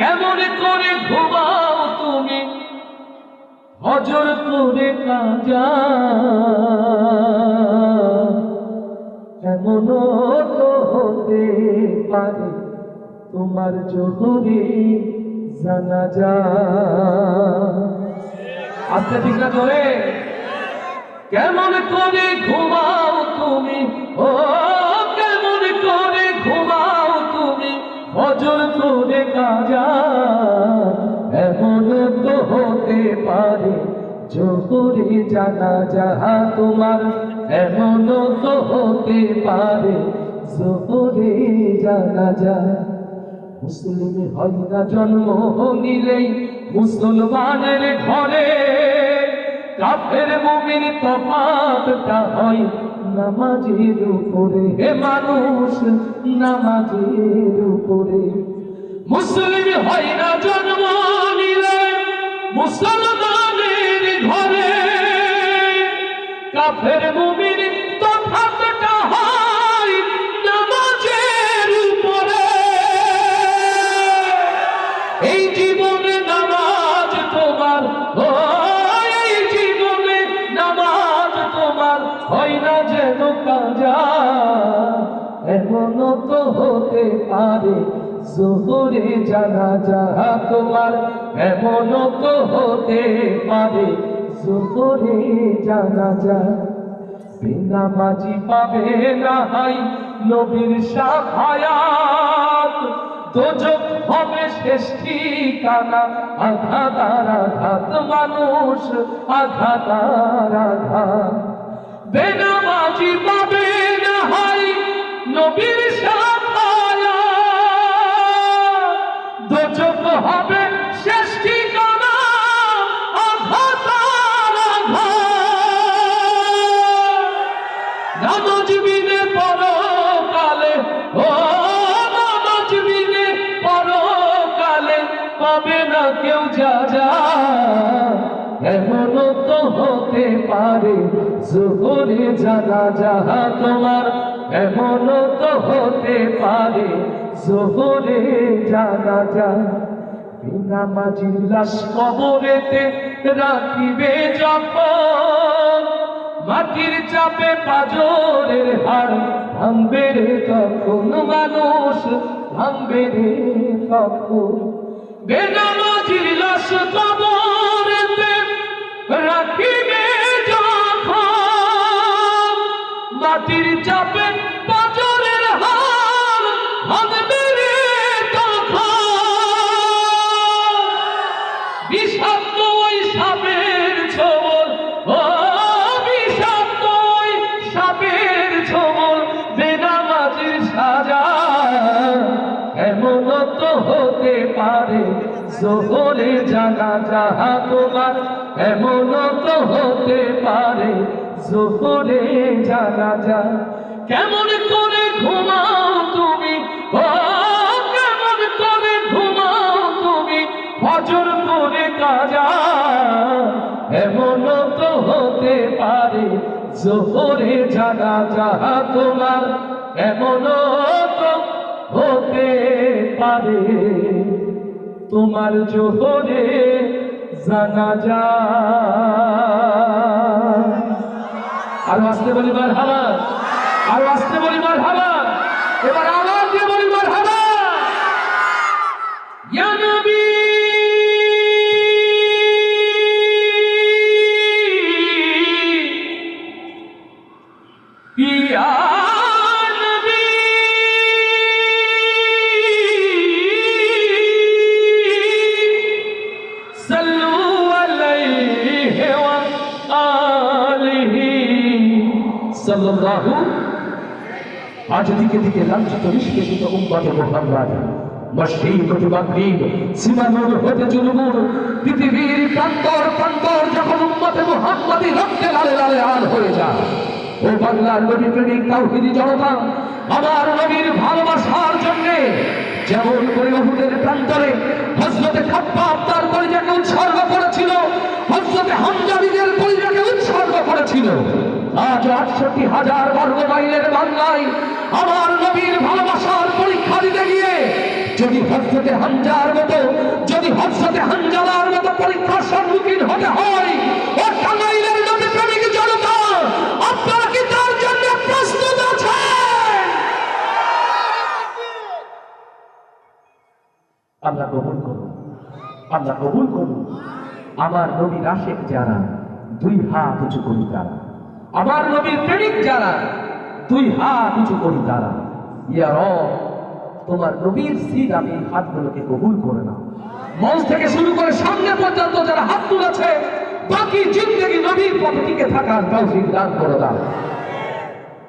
কেমন করে ঘুমাও তুমি হজর করে কাজা, এমনও তো হতে পারে তোমার জোহরে জানাজা। আস্তে ঠিক না ধরে। কেমন করে ঘুমাও তুমি, ও কেমন করে ঘুমাও তুমি হজর করে কাজা, এমন তো হতে পারে জোহরে জানাজা তোমার, এমন তো হতে পারে জোহরে জানাজা। মুসলিম হয় না জন্ম নিলেই মুসলমানের ঘরে, কাফের মুমিন তফাৎটা হয় নামাজের উপরে, হে মানুষ নামাজের উপরে। মুসলিম হয় না জন্ম নিলে মুসলমানের ঘরে, কাফের মুমিন তফাৎটা হয় নামাজের উপরে। এই জীবনে নামাজ তোমার, ও এই জীবনে নামাজ তোমার হয় না যেন কাজা, এমন তো হতে পারে জোহরে জানাজা তোমার, এমন তো হতে পারে জোহরে জানাজা। বেনামাজি পাবে না হাই নবীর শাফায়াত, দোজখ হবে শেষ ঠিকানা, আঘাত আর আঘাত মানুষ আঘাত আর আঘাত। বেনামাজি পাবে না হাই নবীর শাফায়াত, দোজখ হবে শেষ ঠিকানা, আঘাত আর আঘাত। নামাজ বিনে পরকালে, ও নামাজ বিনে পরকালে পাবে না কেউ যাজা, এমন তো হতে পারে জোহরে জানাজা তোমার, এমন তো হতে পারে জোহরে জানাজা। বেনামাজির লাশ কবরেতে রাখিবে যখন, মাটির চাপে পাজরের হাড় ভাঙবে রে তখন মানুষ ভাঙবে রে তখন। বেনামাজির লাশ কবরেতে রাখিবে যখন, মাটির চাপে পাজরের হাড় ভাঙবে রে তখন। বিষাক্ত ওই সাপের ছোবল, ও বিষাক্ত ওই সাপের ছোবল বেনামাজির সাজা, এমন তো হতে পারে জোহরে জানাজা তোমার, এমন তো হতে পারে জোহরে জানাজা। কেমন করে ঘুমাও তুমি, ও কেমন করে ঘুমাও তুমি হজর করে কাজা, এমন তো হতে পারে জোহরে জানাজা তোমার, এমন তো হতে পারে তোমার জোহরে জানাজা। আরো আসতে বলি মারহাবা, আরো আসতে বলি মারহাবা, এবার আওয়াজ দিয়ে বলি মারহাবা। ইয়া নবী ইয়া নবী সাল্লু আলাইহি ওয়া আলিহি সাল্লাল্লাহু। আজ দিকে দিকে লাঞ্ছিত নিষ্পেষিত উম্মতে মুহাম্মদ, মশরিক ও মাগরিব, সীমানুর হতে জুলুমুর, পৃথিবীর প্রান্তর প্রান্তর যখন উম্মতে মুহাম্মদি রক্তে লালে লালে লাল হয়ে যায়, ও বাংলার নবী প্রেমিক তাওহীদি জনতা, আমার নবীর ভালোবাসার জন্য যেমন করে উহুদের প্রান্তরে হযরতে খাব্বাব তার কলিজাকে উৎসর্গ করেছিল, হযরতে হামজা নিজের কলিজাকে উৎসর্গ করেছিল, আজ ৬৮,০০০ বর্গ মাইলের বাংলায় আমার নবীর ভালোবাসার পরীক্ষা দিতে গিয়ে যদি হযরতে হামজার মতো আল্লাহ কবুল করুন, আল্লাহ কবুল করুন। আমার নবীর আশেক যারা, দুই হাত উঁচু করি তারা। আমার নবীর প্রেমিক যারা, দুই হাত উঁচু করি তারা। ইয়া রব, তোমার নবীর সিদ আমি এই হাতগুলোকে কবুল করে নাও। মঞ্চ থেকে শুরু করে সামনে পর্যন্ত যারা হাত তুলেছে, বাকি জিন্দেগি নবীর পথে টিকে থাকার তৌফিক দান করে দাও।